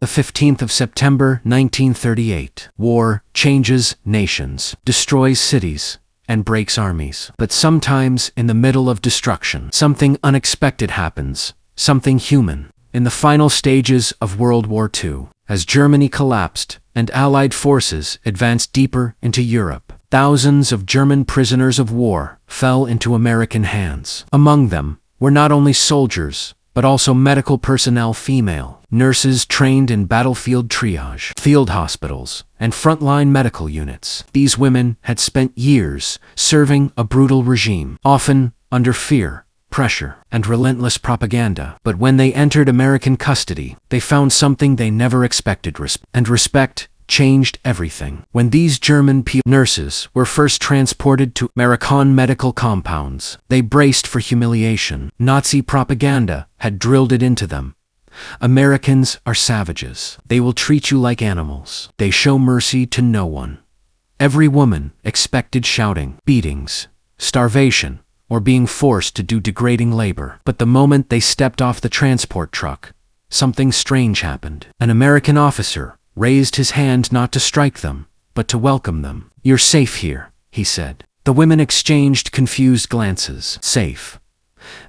The 15th of September, 1938. War changes nations, destroys cities, and breaks armies. But sometimes, in the middle of destruction, something unexpected happens, something human. In the final stages of World War II, as Germany collapsed and Allied forces advanced deeper into Europe, thousands of German prisoners of war fell into American hands. Among them were not only soldiers, but also medical personnel, female nurses trained in battlefield triage, field hospitals, and frontline medical units. These women had spent years serving a brutal regime, often under fear, pressure, and relentless propaganda. But when they entered American custody, they found something they never expected, respect changed everything. When these German POW nurses were first transported to American medical compounds, they braced for humiliation. Nazi propaganda had drilled it into them. Americans are savages. They will treat you like animals. They show mercy to no one. Every woman expected shouting, beatings, starvation, or being forced to do degrading labor. But the moment they stepped off the transport truck, something strange happened. An American officer raised his hand not to strike them, but to welcome them. "You're safe here," he said. The women exchanged confused glances. Safe?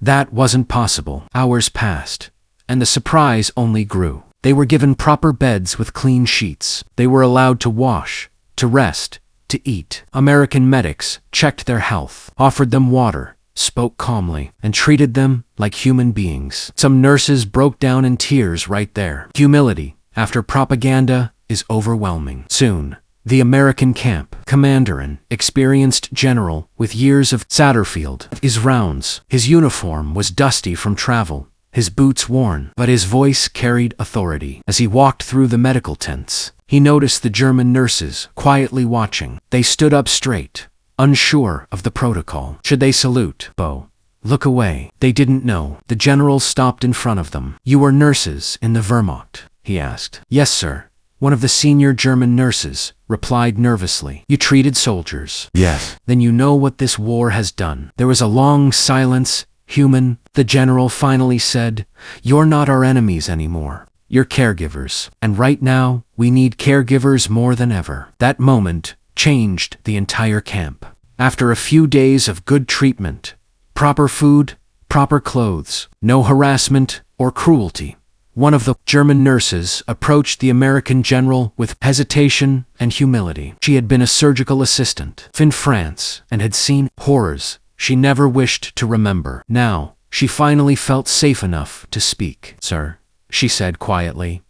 That wasn't possible. Hours passed, and the surprise only grew. They were given proper beds with clean sheets. They were allowed to wash, to rest, to eat. American medics checked their health, offered them water, spoke calmly, and treated them like human beings. Some nurses broke down in tears right there. Humility after propaganda is overwhelming. Soon, the American camp commander, an experienced general with years of Satterfield, his rounds. His uniform was dusty from travel, his boots worn, but his voice carried authority. As he walked through the medical tents, he noticed the German nurses quietly watching. They stood up straight, unsure of the protocol. Should they salute? Bow. Look away. They didn't know. The general stopped in front of them. "You were nurses in the Wehrmacht?" he asked. "Yes, sir," one of the senior German nurses replied nervously. "You treated soldiers?" "Yes." "Then you know what this war has done." There was a long silence. "Human," the general finally said, "you're not our enemies anymore. You're caregivers. And right now, we need caregivers more than ever." That moment changed the entire camp. After a few days of good treatment, proper food, proper clothes, no harassment or cruelty, one of the German nurses approached the American general with hesitation and humility. She had been a surgical assistant in France and had seen horrors she never wished to remember. Now, she finally felt safe enough to speak. "Sir," she said quietly,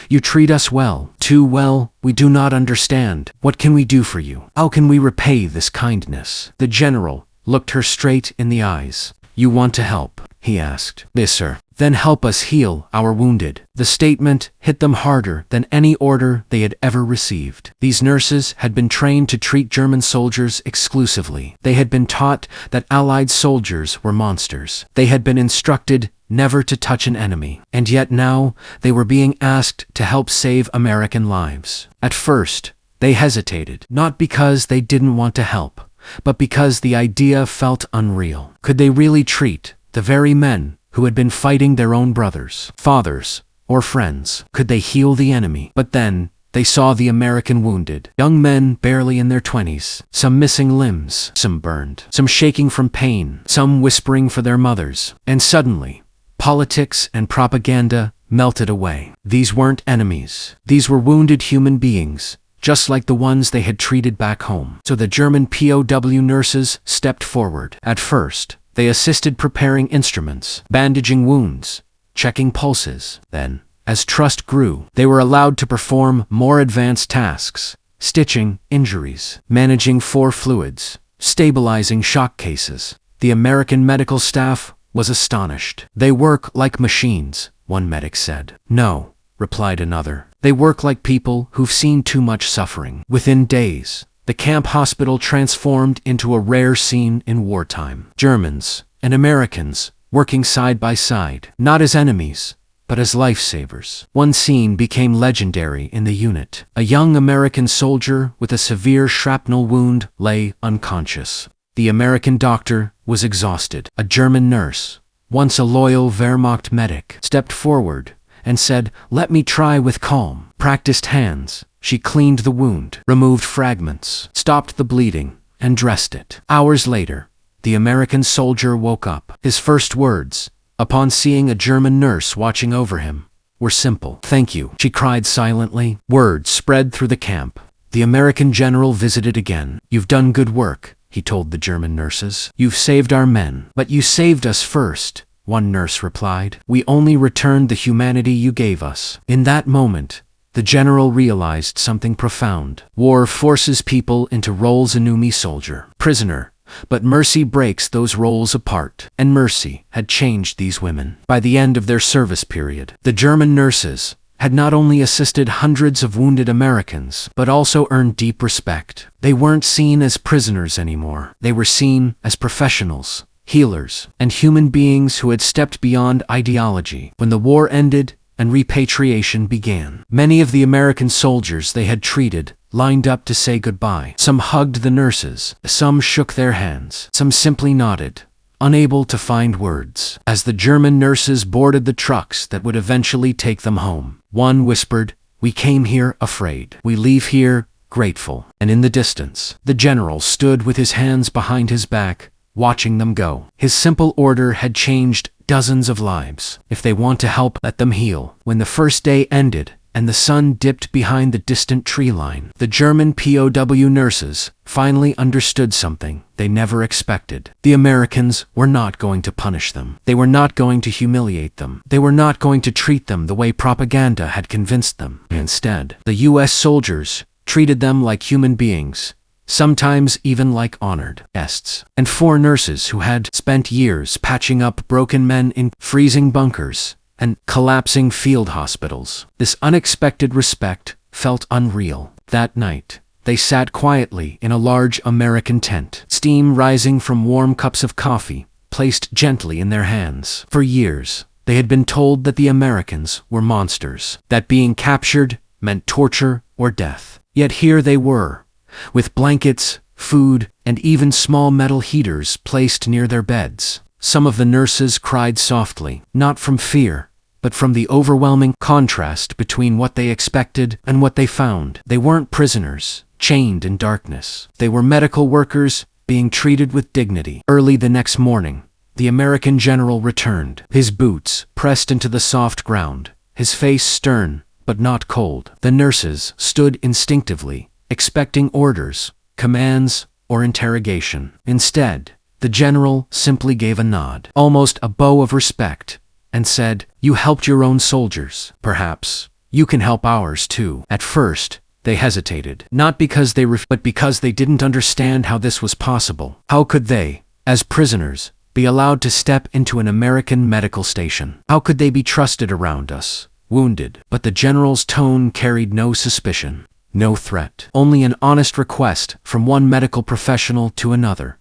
"you treat us well, too well. We do not understand. What can we do for you? How can we repay this kindness?" The general looked her straight in the eyes. "You want to help?" he asked. "Yes, sir." "Then help us heal our wounded." The statement hit them harder than any order they had ever received. These nurses had been trained to treat German soldiers exclusively. They had been taught that Allied soldiers were monsters. They had been instructed never to touch an enemy. And yet now, they were being asked to help save American lives. At first, they hesitated, not because they didn't want to help, but because the idea felt unreal. Could they really treat the very men who had been fighting their own brothers, fathers, or friends? Could they heal the enemy? But then, they saw the American wounded. Young men barely in their 20s, some missing limbs, some burned, some shaking from pain, some whispering for their mothers. And suddenly, politics and propaganda melted away. These weren't enemies. These were wounded human beings, just like the ones they had treated back home. So the German POW nurses stepped forward. At first, they assisted preparing instruments, bandaging wounds, checking pulses. Then, as trust grew, they were allowed to perform more advanced tasks, stitching injuries, managing fluids, stabilizing shock cases. The American medical staff was astonished. "They work like machines," one medic said. "No," replied another. "They work like people who've seen too much suffering." Within days, the camp hospital transformed into a rare scene in wartime. Germans and Americans working side by side, not as enemies, but as lifesavers. One scene became legendary in the unit. A young American soldier with a severe shrapnel wound lay unconscious. The American doctor was exhausted. A German nurse, once a loyal Wehrmacht medic, stepped forward and said, "Let me try with calm." Practiced hands, she cleaned the wound, removed fragments, stopped the bleeding, and dressed it. Hours later, the American soldier woke up. His first words, upon seeing a German nurse watching over him, were simple. "Thank you," she cried silently. Word spread through the camp. The American general visited again. "You've done good work," he told the German nurses. "You've saved our men." "But you saved us first," one nurse replied. "We only returned the humanity you gave us." In that moment, the general realized something profound. War forces people into roles: enemy, soldier, prisoner. But mercy breaks those roles apart, and mercy had changed these women. By the end of their service period, the German nurses had not only assisted hundreds of wounded Americans, but also earned deep respect. They weren't seen as prisoners anymore. They were seen as professionals, healers, and human beings who had stepped beyond ideology. When the war ended and repatriation began, many of the American soldiers they had treated lined up to say goodbye. Some hugged the nurses, some shook their hands, some simply nodded, unable to find words. As the German nurses boarded the trucks that would eventually take them home, one whispered, "We came here afraid. We leave here grateful." And in the distance, the general stood with his hands behind his back, watching them go. His simple order had changed dozens of lives. If they want to help, let them heal. When the first day ended, and the sun dipped behind the distant tree line, the German POW nurses finally understood something they never expected. The Americans were not going to punish them. They were not going to humiliate them. They were not going to treat them the way propaganda had convinced them. Instead, the US soldiers treated them like human beings, sometimes even like honored guests. And 4 nurses who had spent years patching up broken men in freezing bunkers and collapsing field hospitals. This unexpected respect felt unreal. That night, they sat quietly in a large American tent, steam rising from warm cups of coffee placed gently in their hands. For years, they had been told that the Americans were monsters, that being captured meant torture or death. Yet here they were, with blankets, food, and even small metal heaters placed near their beds. Some of the nurses cried softly, not from fear, but from the overwhelming contrast between what they expected and what they found. They weren't prisoners, chained in darkness. They were medical workers, being treated with dignity. Early the next morning, the American general returned, his boots pressed into the soft ground, his face stern, but not cold. The nurses stood instinctively, expecting orders, commands, or interrogation. Instead, the general simply gave a nod, almost a bow of respect, and said, "You helped your own soldiers. Perhaps you can help ours too." At first, they hesitated, not because but because they didn't understand how this was possible. How could they, as prisoners, be allowed to step into an American medical station? How could they be trusted around us, wounded? But the general's tone carried no suspicion, no threat, only an honest request from one medical professional to another.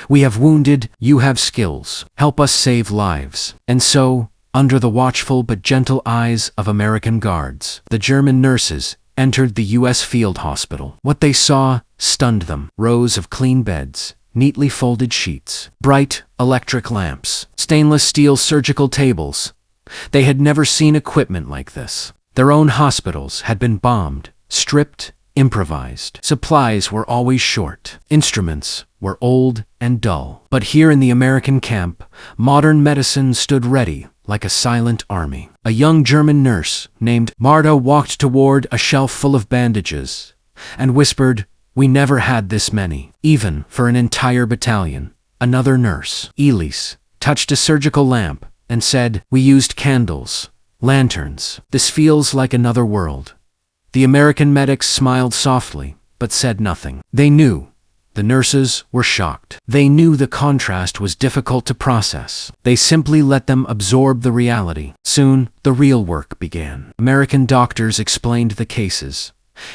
"We have wounded, you have skills. Help us save lives." And so, under the watchful but gentle eyes of American guards, the German nurses entered the US field hospital. What they saw stunned them. Rows of clean beds, neatly folded sheets, bright electric lamps, stainless steel surgical tables. They had never seen equipment like this. Their own hospitals had been bombed, stripped, improvised. Supplies were always short. Instruments were old and dull. But here in the American camp, modern medicine stood ready like a silent army. A young German nurse named Marta walked toward a shelf full of bandages and whispered, "We never had this many, even for an entire battalion." Another nurse, Elise, touched a surgical lamp and said, "We used candles, lanterns. This feels like another world." The American medics smiled softly, but said nothing. They knew. The nurses were shocked. They knew the contrast was difficult to process. They simply let them absorb the reality. Soon, the real work began. American doctors explained the cases,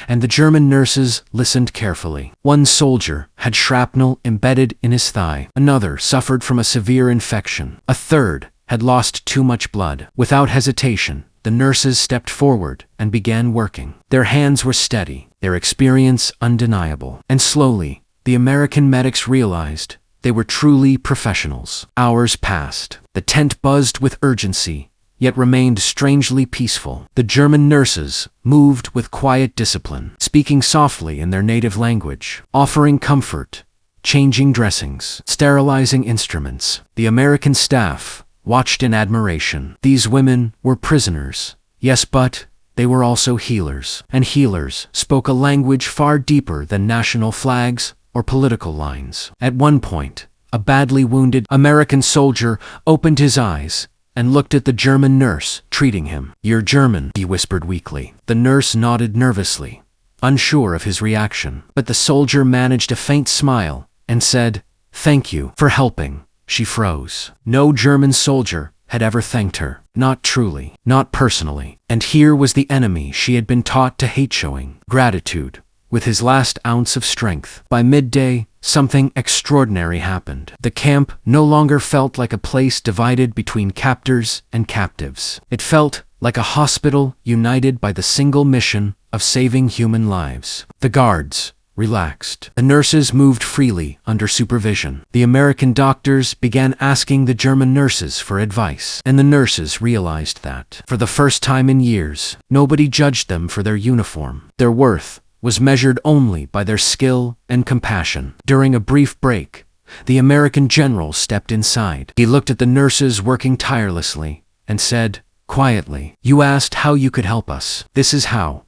and the German nurses listened carefully. One soldier had shrapnel embedded in his thigh. Another suffered from a severe infection. A third had lost too much blood. Without hesitation, the nurses stepped forward and began working. Their hands were steady, their experience undeniable. And slowly, the American medics realized they were truly professionals. Hours passed. The tent buzzed with urgency, yet remained strangely peaceful. The German nurses moved with quiet discipline, speaking softly in their native language, offering comfort, changing dressings, sterilizing instruments. The American staff watched in admiration. These women were prisoners, yes, but they were also healers, and healers spoke a language far deeper than national flags or political lines. At one point, a badly wounded American soldier opened his eyes and looked at the German nurse treating him. "You're German," he whispered weakly. The nurse nodded nervously, unsure of his reaction, but the soldier managed a faint smile and said, "Thank you for helping." She froze. No German soldier had ever thanked her. Not truly, not personally. And here was the enemy she had been taught to hate showing gratitude with his last ounce of strength. By midday, something extraordinary happened. The camp no longer felt like a place divided between captors and captives. It felt like a hospital united by the single mission of saving human lives. The guards relaxed. The nurses moved freely under supervision. The American doctors began asking the German nurses for advice, and the nurses realized that, for the first time in years, nobody judged them for their uniform. Their worth was measured only by their skill and compassion. During a brief break, the American general stepped inside. He looked at the nurses working tirelessly and said, quietly, "You asked how you could help us. This is how."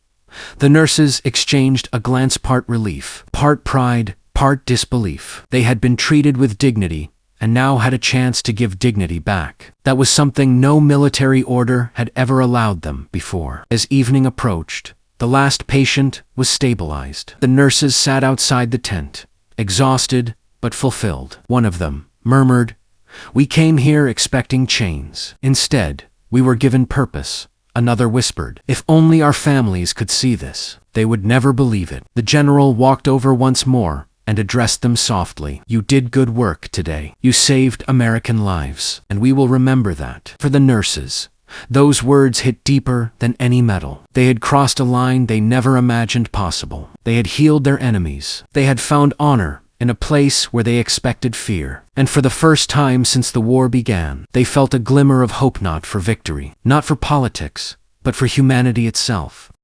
The nurses exchanged a glance, part relief, part pride, part disbelief. They had been treated with dignity and now had a chance to give dignity back. That was something no military order had ever allowed them before. As evening approached, the last patient was stabilized. The nurses sat outside the tent, exhausted but fulfilled. One of them murmured, "We came here expecting chains. Instead, we were given purpose." Another whispered, "If only our families could see this, they would never believe it." The general walked over once more and addressed them softly. "You did good work today. You saved American lives, and we will remember that." For the nurses, those words hit deeper than any medal. They had crossed a line they never imagined possible. They had healed their enemies. They had found honor in a place where they expected fear. And for the first time since the war began, they felt a glimmer of hope, not for victory, not for politics, but for humanity itself.